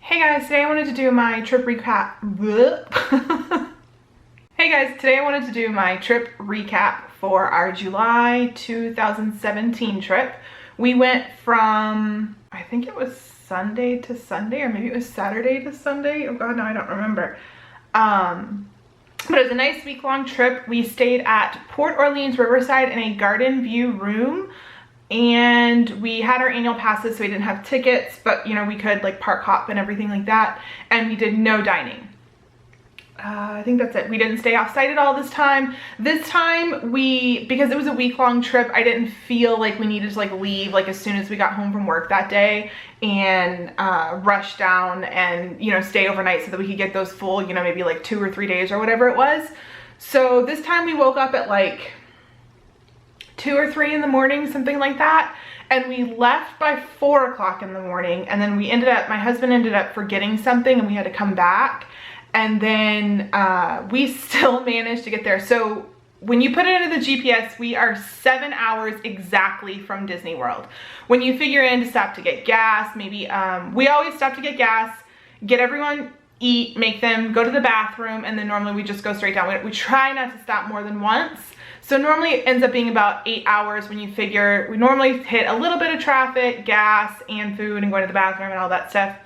Hey guys, today I wanted to do my trip recap. Hey guys, today I wanted to do my trip recap for our July 2017 trip. We went from, I think it was Sunday to Sunday, or maybe it was Saturday to Sunday. Oh god, no, I don't remember. But it was a nice week-long trip. We stayed at Port Orleans Riverside in a garden view room. And we had our annual passes, so we didn't have tickets, but you know, we could like park hop and everything like that. And we did no dining. I think that's it. We didn't stay off site at all this time. This time because it was a week-long trip, I didn't feel like we needed to like leave like as soon as we got home from work that day and rush down and, you know, stay overnight so that we could get those full, you know, maybe like 2 or 3 days or whatever it was. So this time we woke up at like 2 or 3 in the morning, something like that. And we left by 4 o'clock in the morning. And then my husband ended up forgetting something and we had to come back. And then we still managed to get there. So when you put it into the GPS, we are 7 hours exactly from Disney World. When you figure in to stop to get gas, maybe, we always stop to get gas, get everyone eat, make them go to the bathroom, and then normally we just go straight down. We try not to stop more than once. So normally it ends up being about 8 hours when you figure we normally hit a little bit of traffic, gas, and food, and going to the bathroom and all that stuff.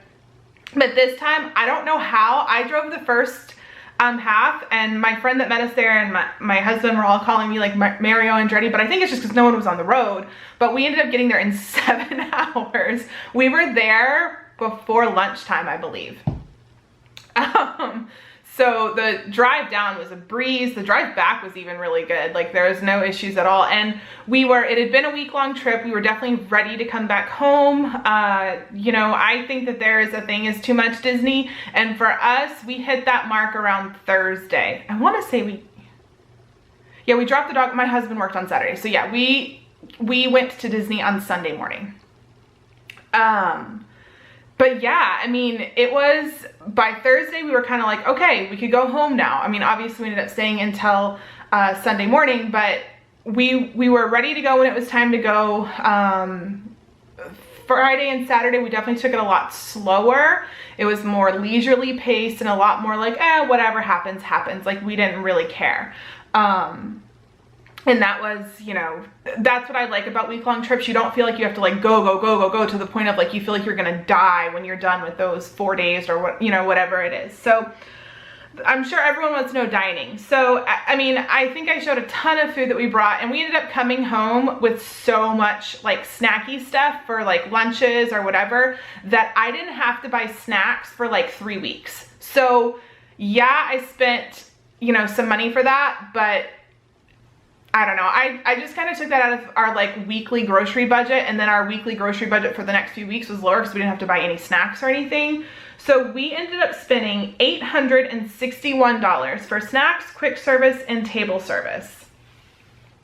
But this time, I don't know how. I drove the first half, and my friend that met us there and my husband were all calling me like Mario Andretti, but I think it's just because no one was on the road. But we ended up getting there in 7 hours. We were there before lunchtime, I believe. So the drive down was a breeze. The drive back was even really good. Like there was no issues at all. And it had been a week-long trip. We were definitely ready to come back home. You know, I think that there is a thing is too much Disney. And for us, we hit that mark around Thursday. I want to say we dropped the dog. My husband worked on Saturday. So yeah, we went to Disney on Sunday morning. But yeah, I mean, it was, by Thursday, we were kind of like, okay, we could go home now. I mean, obviously we ended up staying until Sunday morning, but we were ready to go when it was time to go. Friday and Saturday, we definitely took it a lot slower. It was more leisurely paced and a lot more like, whatever happens, happens. Like we didn't really care. And that was, you know, that's what I like about week-long trips. You don't feel like you have to like go to the point of like you feel like you're gonna die when you're done with those 4 days or what, you know, whatever it is. So I'm sure everyone wants to know dining. So, I mean, I think I showed a ton of food that we brought, and we ended up coming home with so much like snacky stuff for like lunches or whatever that I didn't have to buy snacks for like 3 weeks. So yeah, I spent, you know, some money for that, but I don't know. I just kind of took that out of our like weekly grocery budget, and then our weekly grocery budget for the next few weeks was lower because we didn't have to buy any snacks or anything. So we ended up spending $861 for snacks, quick service, and table service.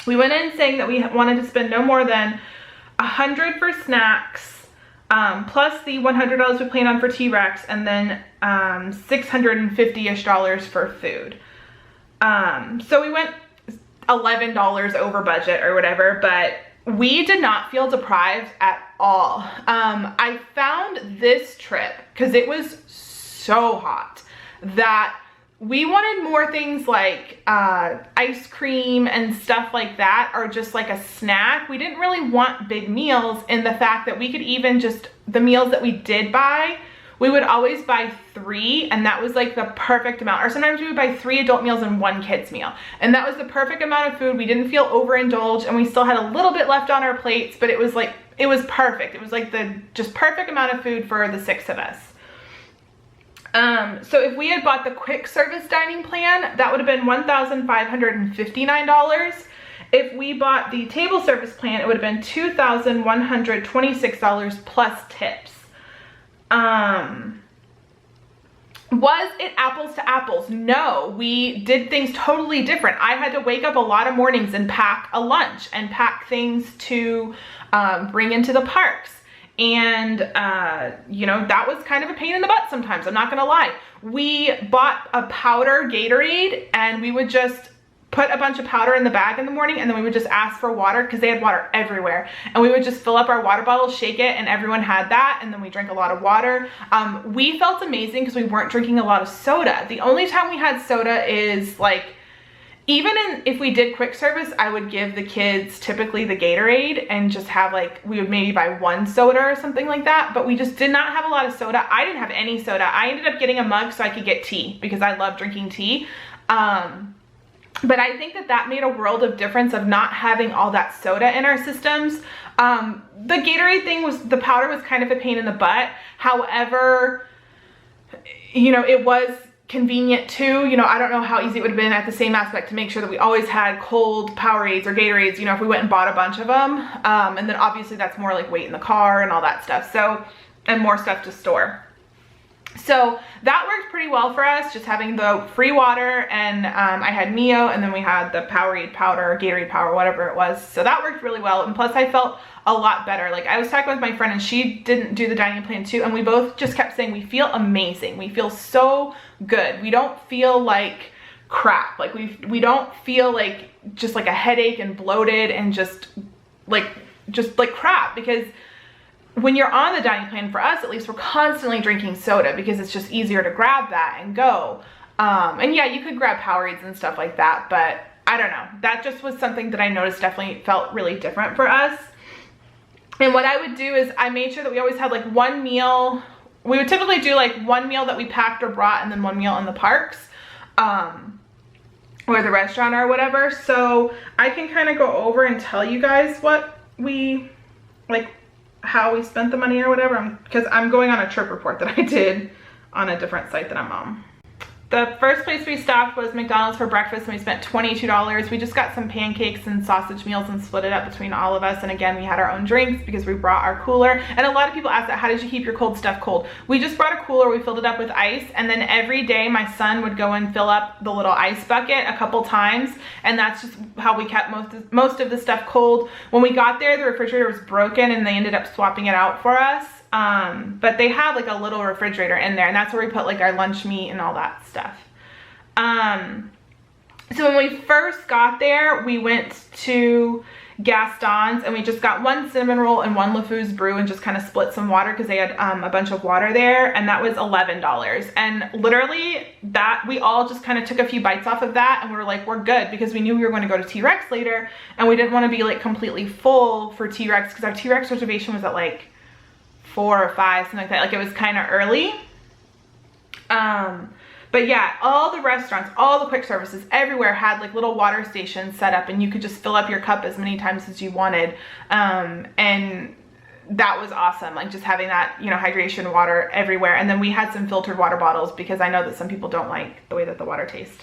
We went in saying that we wanted to spend no more than $100 for snacks, plus the $100 we planned on for TRex, and then $650-ish for food. So we went $11 over budget or whatever, but we did not feel deprived at all. I found this trip, because it was so hot, that we wanted more things like ice cream and stuff like that, or just like a snack. We didn't really want big meals, in the fact that we could even just, the meals that we did buy, we would always buy 3, and that was like the perfect amount. Or sometimes we would buy 3 adult meals and 1 kid's meal. And that was the perfect amount of food. We didn't feel overindulged, and we still had a little bit left on our plates, but it was like, it was perfect. It was like the just perfect amount of food for the 6 of us. So if we had bought the quick service dining plan, that would have been $1,559. If we bought the table service plan, it would have been $2,126 plus tips. Was it apples to apples? No, we did things totally different. I had to wake up a lot of mornings and pack a lunch and pack things to bring into the parks. And, you know, that was kind of a pain in the butt sometimes, I'm not gonna lie. We bought a powder Gatorade, and we would just put a bunch of powder in the bag in the morning, and then we would just ask for water because they had water everywhere, and we would just fill up our water bottles, shake it, and everyone had that, and then we drank a lot of water. We felt amazing because we weren't drinking a lot of soda. The only time we had soda is like, even if we did quick service, I would give the kids typically the Gatorade and just have like, we would maybe buy one soda or something like that, but we just did not have a lot of soda. I didn't have any soda. I ended up getting a mug so I could get tea because I love drinking tea. But I think that made a world of difference of not having all that soda in our systems. The Gatorade thing the powder was kind of a pain in the butt. However, you know, it was convenient too. You know, I don't know how easy it would have been at the same aspect to make sure that we always had cold Powerades or Gatorades, you know, if we went and bought a bunch of them. And then obviously that's more like weight in the car and all that stuff. So, and more stuff to store. So that worked pretty well for us, just having the free water, and I had Mio, and then we had the Powerade powder, Gatorade powder, whatever it was. So that worked really well, and plus I felt a lot better. Like, I was talking with my friend and she didn't do the dining plan too, and we both just kept saying we feel amazing. We feel so good. We don't feel like crap. Like we don't feel like just like a headache and bloated and just like crap, because when you're on the dining plan, for us at least, we're constantly drinking soda because it's just easier to grab that and go. And yeah, you could grab Powerades and stuff like that, but I don't know. That just was something that I noticed definitely felt really different for us. And what I would do is I made sure that we always had like one meal. We would typically do like one meal that we packed or brought, and then one meal in the parks, or the restaurant or whatever. So I can kind of go over and tell you guys what we like, how we spent the money or whatever, because I'm going on a trip report that I did on a different site that I'm on. The first place we stopped was McDonald's for breakfast, and we spent $22. We just got some pancakes and sausage meals and split it up between all of us. And again, we had our own drinks because we brought our cooler. And a lot of people ask that, how did you keep your cold stuff cold? We just brought a cooler, we filled it up with ice, and then every day my son would go and fill up the little ice bucket a couple times, and that's just how we kept most of the stuff cold. When we got there, the refrigerator was broken and they ended up swapping it out for us. But they had like a little refrigerator in there, and that's where we put like our lunch meat and all that stuff. So when we first got there, we went to Gaston's and we just got one cinnamon roll and one LeFou's brew and just kind of split some water because they had a bunch of water there, and that was $11. And literally that, we all just kind of took a few bites off of that, and we were like, we're good, because we knew we were going to go to TRex later, and we didn't want to be like completely full for TRex because our TRex reservation was at like 4 or 5, something like that. Like, it was kind of early. But yeah, all the restaurants, all the quick services, everywhere had like little water stations set up, and you could just fill up your cup as many times as you wanted. And that was awesome. Like, just having that, you know, hydration water everywhere. And then we had some filtered water bottles because I know that some people don't like the way that the water tastes.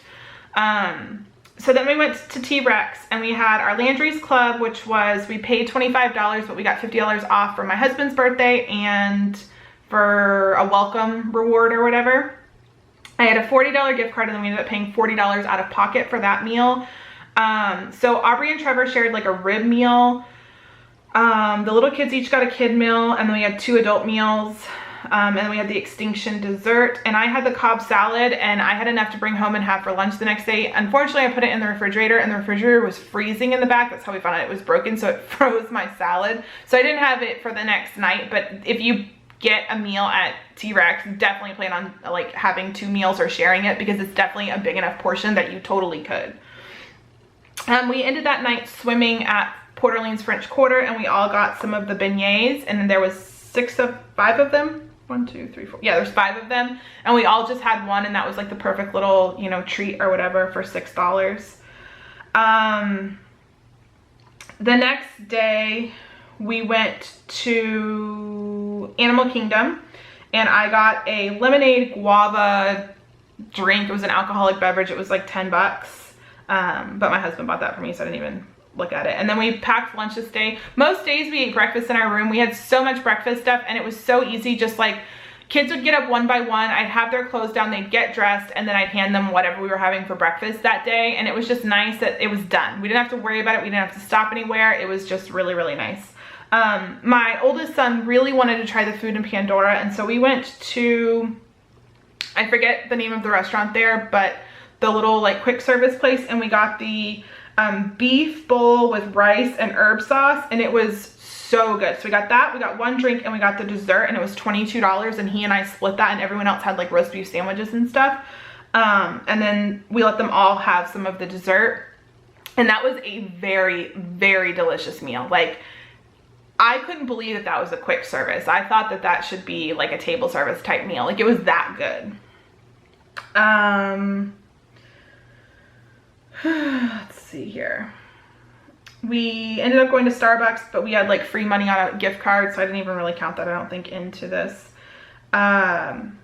So then we went to TRex, and we had our Landry's Club, which was, we paid $25, but we got $50 off for my husband's birthday and for a welcome reward or whatever. I had a $40 gift card, and then we ended up paying $40 out of pocket for that meal. So Aubrey and Trevor shared like a rib meal. The little kids each got a kid meal, and then we had 2 adult meals. And then we had the extinction dessert, and I had the Cobb salad, and I had enough to bring home and have for lunch the next day. Unfortunately, I put it in the refrigerator, and the refrigerator was freezing in the back. That's how we found out it was broken, so it froze my salad. So I didn't have it for the next night, but if you get a meal at TRex, definitely plan on like having 2 meals or sharing it, because it's definitely a big enough portion that you totally could. We ended that night swimming at Port Orleans French Quarter, and we all got some of the beignets, and then there was 5 of them. 1, 2, 3, 4. Yeah, there's 5 of them, and we all just had one, and that was like the perfect little, you know, treat or whatever for $6. The next day we went to Animal Kingdom, and I got a lemonade guava drink. It was an alcoholic beverage. It was like $10. But my husband bought that for me, so I didn't even look at it. And then we packed lunch this day. Most days we ate breakfast in our room. We had so much breakfast stuff, and it was so easy. Just like, kids would get up one by one, I'd have their clothes down, they'd get dressed, and then I'd hand them whatever we were having for breakfast that day. And it was just nice that it was done. We didn't have to worry about it. We didn't have to stop anywhere. It was just really, really nice. My oldest son really wanted to try the food in Pandora, and so we went to, I forget the name of the restaurant there, but the little like quick service place, and we got the beef bowl with rice and herb sauce, and it was so good. So we got that, we got one drink, and we got the dessert, and it was $22, and he and I split that, and everyone else had like roast beef sandwiches and stuff. And then we let them all have some of the dessert, and that was a very, very delicious meal. Like, I couldn't believe that that was a quick service. I thought that that should be like a table service type meal. Like, it was that good. Let's see here. We ended up going to Starbucks, but we had like free money on a gift card, so I didn't even really count that, I don't think, into this. And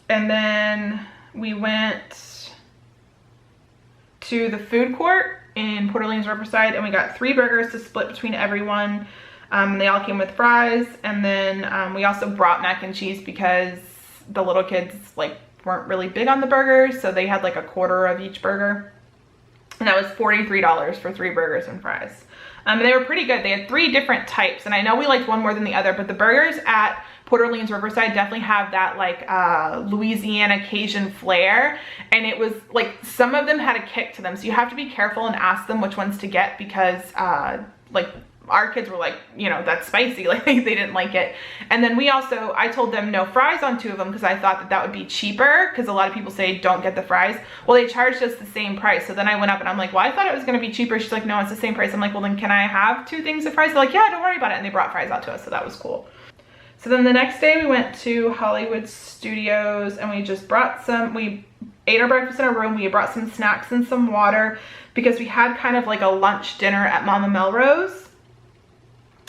then we went to the food court in Port Orleans Riverside, and we got 3 burgers to split between everyone. They all came with fries, and then we also brought mac and cheese because the little kids like weren't really big on the burgers, so they had like a quarter of each burger, and that was $43 for 3 burgers and fries. And they were pretty good. They had 3 different types, and I know we liked one more than the other, but the burgers at Port Orleans Riverside definitely have that like Louisiana Cajun flair, and it was like some of them had a kick to them, so you have to be careful and ask them which ones to get, because like our kids were like, you know, that's spicy, like they didn't like it. And then we also, I told them no fries on 2 of them because I thought that that would be cheaper, because a lot of people say don't get the fries. Well, they charged us the same price. So then I went up and I'm like, well, I thought it was going to be cheaper. She's like, no, it's the same price. I'm like, well, then can I have 2 things of fries? They're like, yeah, don't worry about it. And they brought fries out to us, so that was cool. So then the next day we went to Hollywood Studios, and we just brought some, we ate our breakfast in our room. We brought some snacks and some water because we had kind of like a lunch dinner at Mama Melrose.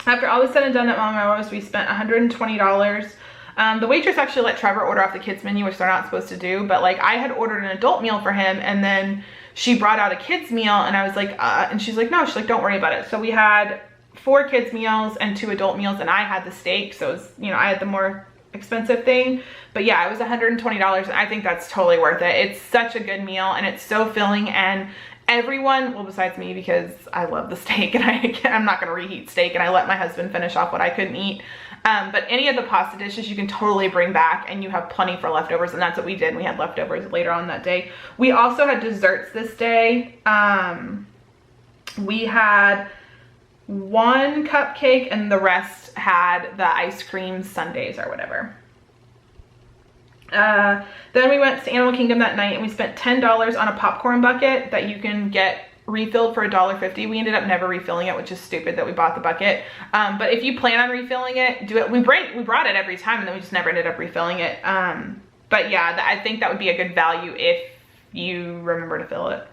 After all was said and done at Mama Melrose, we spent $120. The waitress actually let Trevor order off the kids menu, which they're not supposed to do, but like I had ordered an adult meal for him, and then she brought out a kids meal, and I was like, and she's like, no, she's like, don't worry about it. So we had 4 kids meals and 2 adult meals, and I had the steak, so it was, you know, I had the more expensive thing. But yeah, it was $120, and I think that's totally worth it. It's such a good meal, and it's so filling, and everyone, well, besides me, because I love the steak, and I'm not gonna reheat steak, and I let my husband finish off what I couldn't eat. But any of the pasta dishes you can totally bring back, and you have plenty for leftovers, and that's what we did. We had leftovers later on that day. We also had desserts this day. We had 1 cupcake, and the rest had the ice cream sundaes or whatever. Then we went to Animal Kingdom that night, and we spent $10 on a popcorn bucket that you can get refilled for $1.50. We ended up never refilling it, which is stupid that we bought the bucket. But if you plan on refilling it, do it. We brought it every time, and then we just never ended up refilling it. But yeah, I think that would be a good value if you remember to fill it.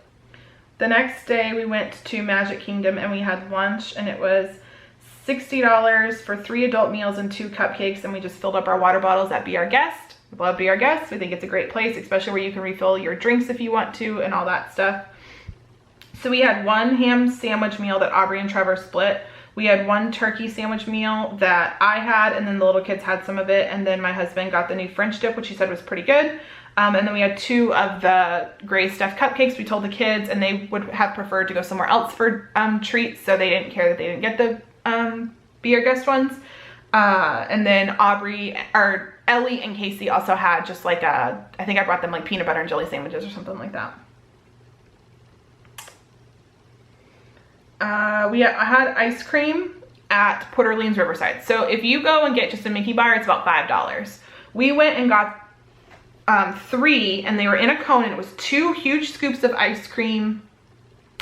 The next day we went to Magic Kingdom, and we had lunch, and it was $60 for 3 adult meals and 2 cupcakes, and we just filled up our water bottles at Be Our Guest. We love Be Our Guest. We think it's a great place, especially where you can refill your drinks if you want to and all that stuff. So we had 1 ham sandwich meal that Aubrey and Trevor split. We had 1 turkey sandwich meal that I had, and then the little kids had some of it, and then my husband got the new French dip, which he said was pretty good. And then we had 2 of the gray stuffed cupcakes. We told the kids, and they would have preferred to go somewhere else for treats, so they didn't care that they didn't get the Be Our Guest ones. And then Ellie and Casey also had just like I think I brought them like peanut butter and jelly sandwiches or something like that. I had ice cream at Port Orleans Riverside. So if you go and get just a Mickey bar, it's about $5. We went and got 3, and they were in a cone, and it was 2 huge scoops of ice cream,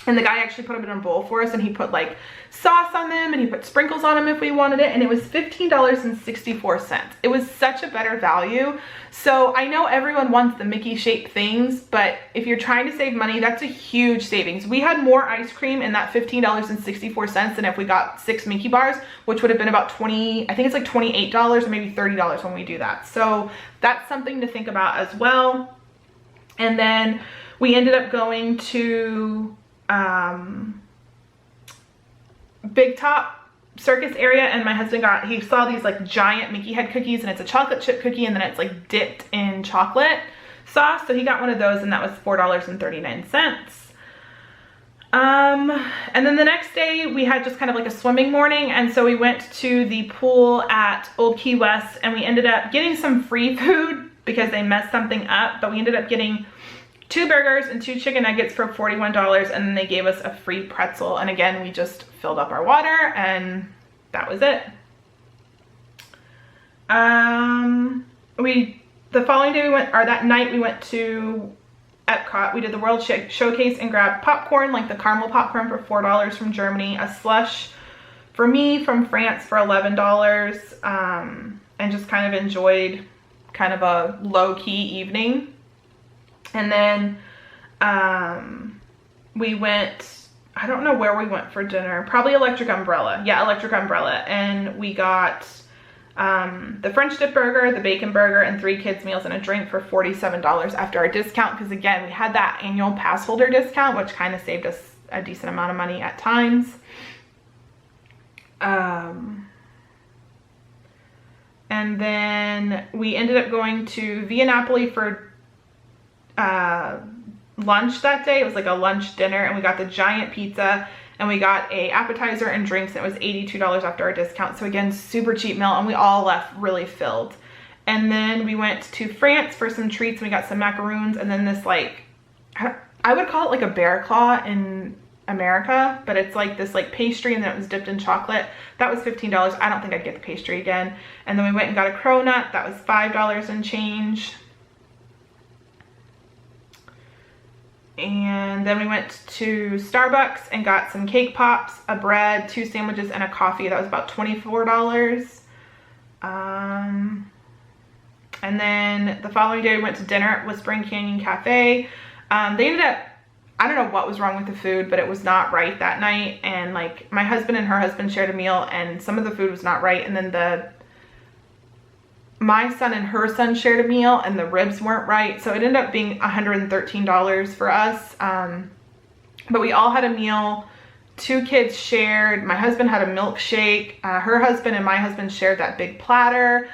and the guy actually put them in a bowl for us, and he put like sauce on them, and he put sprinkles on them if we wanted it, and it was $15.64. It was such a better value. So I know everyone wants the Mickey shaped things, but if you're trying to save money, that's a huge savings. We had more ice cream in that $15.64 than if we got 6 Mickey bars, which would have been about I think it's like $28 or maybe $30 when we do that. So that's something to think about as well. And then we ended up going to Big Top Circus area, and my husband he saw these like giant Mickey head cookies, and it's a chocolate chip cookie, and then it's like dipped in chocolate sauce, so he got one of those, and that was $4.39. And then the next day we had just kind of like a swimming morning, and so we went to the pool at Old Key West, and we ended up getting some free food because they messed something up, but we ended up getting 2 burgers and 2 chicken nuggets for $41, and then they gave us a free pretzel. And again, we just filled up our water and that was it. The following day that night we went to Epcot. We did the World Showcase and grabbed popcorn, like the caramel popcorn for $4 from Germany, a slush for me from France for $11, and just kind of enjoyed kind of a low-key evening. And then we went, I don't know where we went for dinner, probably Electric Umbrella. Yeah, Electric Umbrella. And we got the French dip burger, the bacon burger, and 3 kids meals and a drink for $47 after our discount, because again, we had that annual pass holder discount, which kind of saved us a decent amount of money at times. And then we ended up going to Annapolis for lunch that day. It was like a lunch dinner, and we got the giant pizza, and we got a appetizer and drinks, and it was $82 after our discount. So again, super cheap meal, and we all left really filled. And then we went to France for some treats, and we got some macaroons, and then this, like, I would call it like a bear claw in America, but it's like this like pastry, and then it was dipped in chocolate. That was $15. I don't think I'd get the pastry again. And then we went and got a cronut. That was $5 and change. And then we went to Starbucks and got some cake pops, a bread, 2 sandwiches, and a coffee. That was about $24. And then the following day we went to dinner at Whispering Canyon Cafe. They ended up, I don't know what was wrong with the food, but it was not right that night. And like my husband and her husband shared a meal, and some of the food was not right. And then my son and her son shared a meal, and the ribs weren't right. So it ended up being $113 for us. But we all had a meal. 2 kids shared. My husband had a milkshake. Her husband and my husband shared that big platter.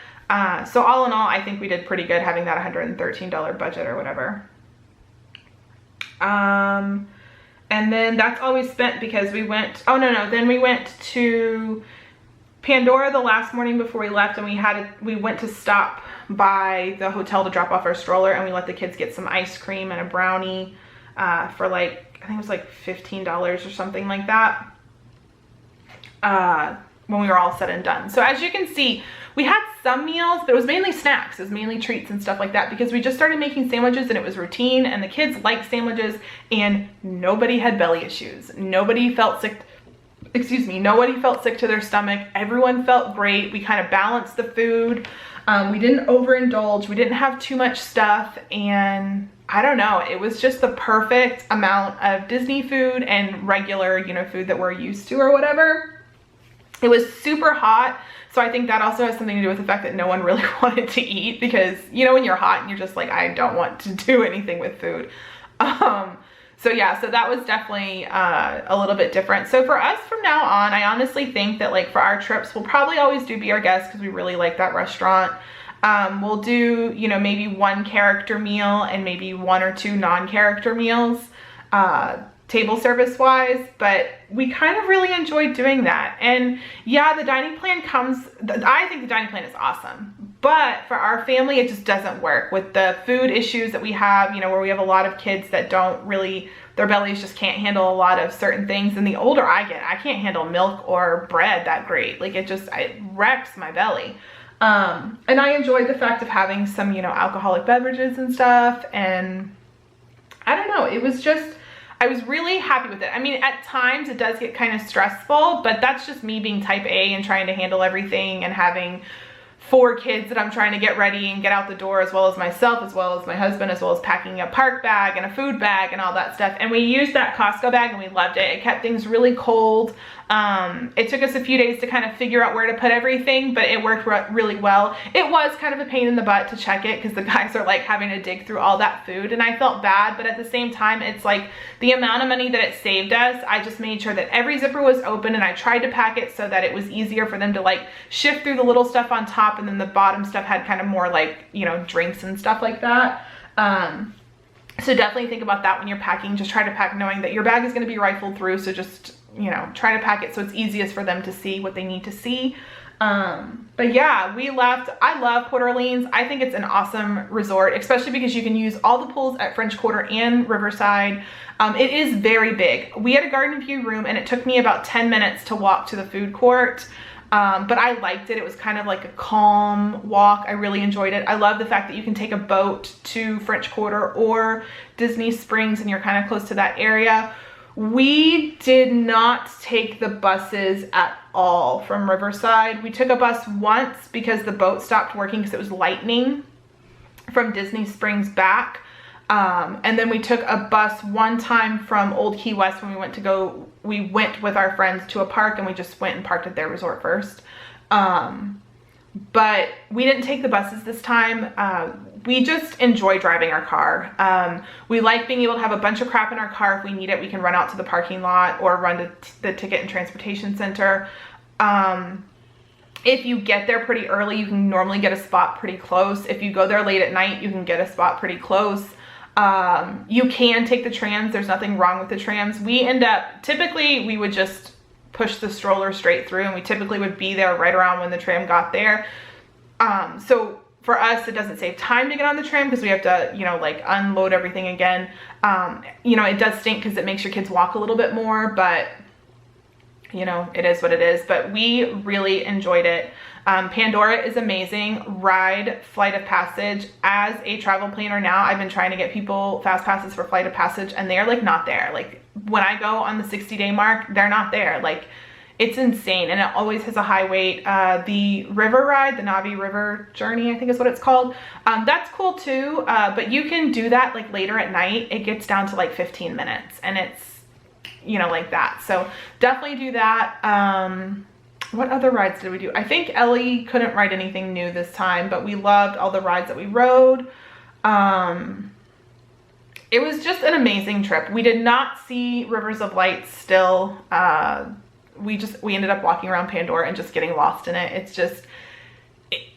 So all in all, I think we did pretty good having that $113 budget or whatever. And then that's all we spent, because we went, then we went to Pandora the last morning before we left, and we went to stop by the hotel to drop off our stroller, and we let the kids get some ice cream and a brownie for like, I think it was like $15 or something like that, when we were all said and done. So as you can see, we had some meals, but it was mainly snacks. It was mainly treats and stuff like that, because we just started making sandwiches and it was routine, and the kids liked sandwiches, and nobody had belly issues. Nobody felt sick. Nobody felt sick to their stomach. Everyone felt great. We kind of balanced the food. We didn't overindulge. We didn't have too much stuff. And I don't know, it was just the perfect amount of Disney food and regular, food that we're used to or whatever. It was super hot. So I think that also has something to do with the fact that no one really wanted to eat, because, when you're hot and you're just like, I don't want to do anything with food. So yeah, so that was definitely a little bit different. So for us from now on, I honestly think that like for our trips, we'll probably always do Be Our Guest, because we really like that restaurant. We'll do, maybe 1 character meal and maybe 1 or 2 non-character meals, table service wise, but we kind of really enjoyed doing that. And yeah, the dining plan I think the dining plan is awesome, but for our family, it just doesn't work with the food issues that we have, where we have a lot of kids that don't really, their bellies just can't handle a lot of certain things. And the older I get, I can't handle milk or bread that great. Like it wrecks my belly. And I enjoyed the fact of having some, alcoholic beverages and stuff. And I don't know, it was just, I was really happy with it. I mean, at times it does get kind of stressful, but that's just me being type A and trying to handle everything and having 4 kids that I'm trying to get ready and get out the door, as well as myself, as well as my husband, as well as packing a park bag and a food bag and all that stuff. And we used that Costco bag and we loved it. It kept things really cold. It took us a few days to kind of figure out where to put everything, but it worked really well. It was kind of a pain in the butt to check it, because the guys are like having to dig through all that food, and I felt bad, but at the same time, it's like the amount of money that it saved us. I just made sure that every zipper was open, and I tried to pack it so that it was easier for them to like shift through the little stuff on top, and then the bottom stuff had kind of more like, drinks and stuff like that. So definitely think about that when you're packing. Just try to pack knowing that your bag is going to be rifled through, so just try to pack it so it's easiest for them to see what they need to see. But yeah, we left. I love Port Orleans. I think it's an awesome resort, especially because you can use all the pools at French Quarter and Riverside. It is very big. We had a garden view room and it took me about 10 minutes to walk to the food court. But I liked it. It was kind of like a calm walk. I really enjoyed it. I love the fact that you can take a boat to French Quarter or Disney Springs and you're kind of close to that area. We did not take the buses at all from Riverside. We took a bus once because the boat stopped working because it was lightning from Disney Springs back. And then we took a bus one time from Old Key West when we went with our friends to a park and we just went and parked at their resort first. But we didn't take the buses this time. We just enjoy driving our car. We like being able to have a bunch of crap in our car. If we need it, we can run out to the parking lot or run to the ticket and transportation center. If you get there pretty early, you can normally get a spot pretty close. If you go there late at night, you can get a spot pretty close. You can take the trams. There's nothing wrong with the trams. Typically we would just push the stroller straight through and we typically would be there right around when the tram got there. So for us, it doesn't save time to get on the tram because we have to, like unload everything again. It does stink because it makes your kids walk a little bit more, but it is what it is. But we really enjoyed it. Pandora is amazing. Ride Flight of Passage. As a travel planner now, I've been trying to get people fast passes for Flight of Passage and they're like not there. Like when I go on the 60-day mark, they're not there. Like it's insane and it always has a high wait. The river ride, the Navi River Journey, I think is what it's called. That's cool too, but you can do that like later at night. It gets down to like 15 minutes and it's, like that. So definitely do that. What other rides did we do? I think Ellie couldn't ride anything new this time, but we loved all the rides that we rode. It was just an amazing trip. We did not see Rivers of Light still. We ended up walking around Pandora and just getting lost in it. It's just,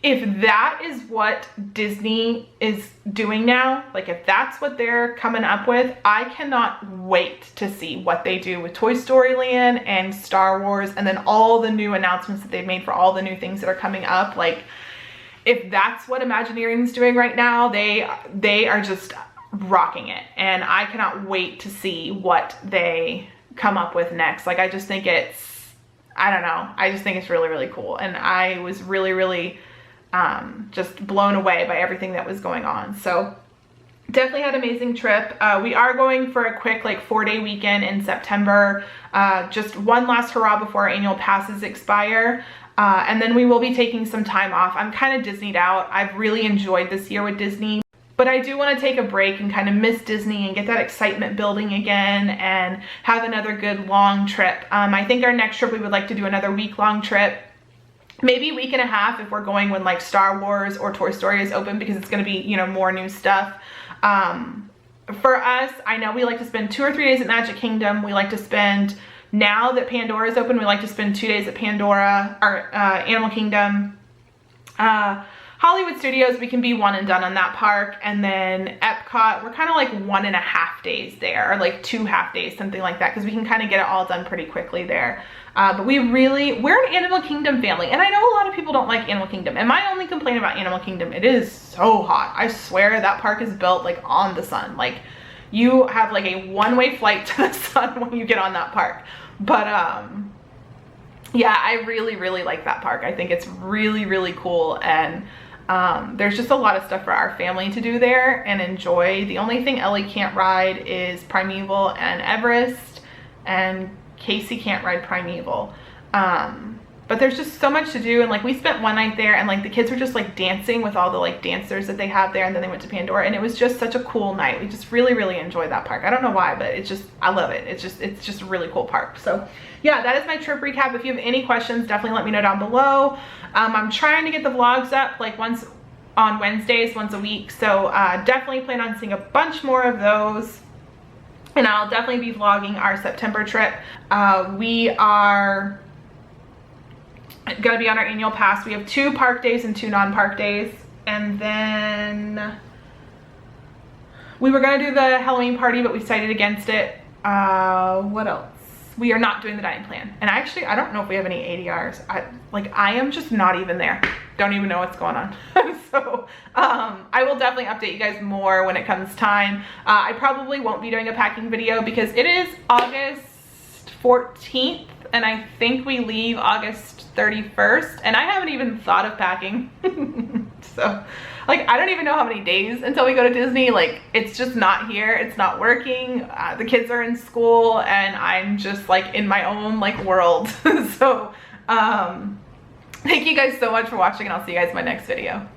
if that is what Disney is doing now, like if that's what they're coming up with, I cannot wait to see what they do with Toy Story Land and Star Wars and then all the new announcements that they've made for all the new things that are coming up. Like if that's what Imagineering is doing right now, they are just rocking it. And I cannot wait to see what they come up with next. Like I just think I don't know. I just think it's really, really cool. And I was really, really just blown away by everything that was going on. So definitely had an amazing trip. We are going for a quick like 4-day weekend in September. Just one last hurrah before our annual passes expire. And then we will be taking some time off. I'm kind of Disneyed out. I've really enjoyed this year with Disney. But I do want to take a break and kind of miss Disney and get that excitement building again and have another good long trip. I think our next trip we would like to do another week-long trip. Maybe a week and a half if we're going when like Star Wars or Toy Story is open because it's going to be, more new stuff. For us, I know we like to spend 2 or 3 days at Magic Kingdom. We like to spend, now that Pandora is open, we like to spend 2 days at Pandora or Animal Kingdom. Hollywood Studios, we can be one and done on that park. And then Epcot, we're kind of like 1.5 days there, or like 2 half days, something like that, because we can kind of get it all done pretty quickly there. But we're an Animal Kingdom family. And I know a lot of people don't like Animal Kingdom. And my only complaint about Animal Kingdom, it is so hot. I swear that park is built like on the sun. Like you have like a one-way flight to the sun when you get on that park. But yeah, I really, really like that park. I think it's really, really cool. And there's just a lot of stuff for our family to do there and enjoy. The only thing Ellie can't ride is Primeval and Everest, and Casey can't ride Primeval. But there's just so much to do, and like we spent one night there and like the kids were just like dancing with all the like dancers that they have there, and then they went to Pandora and it was just such a cool night. We just really, really enjoyed that park. I don't know why, but I love it. It's just a really cool park. So yeah, that is my trip recap. If you have any questions, definitely let me know down below. I'm trying to get the vlogs up like once on Wednesdays, once a week. So definitely plan on seeing a bunch more of those. And I'll definitely be vlogging our September trip. We are gonna be on our annual pass. We have 2 park days and 2 non-park days. And then we were gonna do the Halloween party, but we decided against it. What else? we are not doing the dining plan. And actually, I don't know if we have any ADRs. I am just not even there. Don't even know what's going on. So I will definitely update you guys more when it comes time. I probably won't be doing a packing video because it is August 14th and I think we leave August 31st, and I haven't even thought of packing. So like, I don't even know how many days until we go to Disney. Like, it's just not here. It's not working. The kids are in school and I'm just like in my own like world. So thank you guys so much for watching, and I'll see you guys in my next video.